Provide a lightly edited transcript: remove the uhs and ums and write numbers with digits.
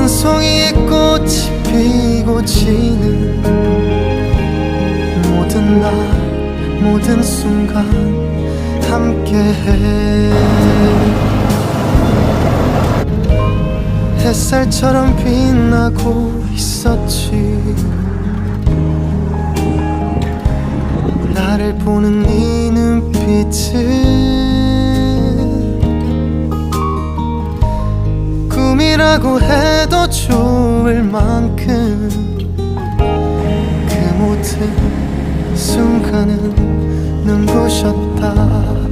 한 송이의 꽃이 피고 지는 모든 날 모든 순간 함께해. 햇살처럼 빛나고 있었지. 나를 보는 네 눈빛은 꿈이라고 해도 좋을 만큼 그 모든 순간은 눈부셨다.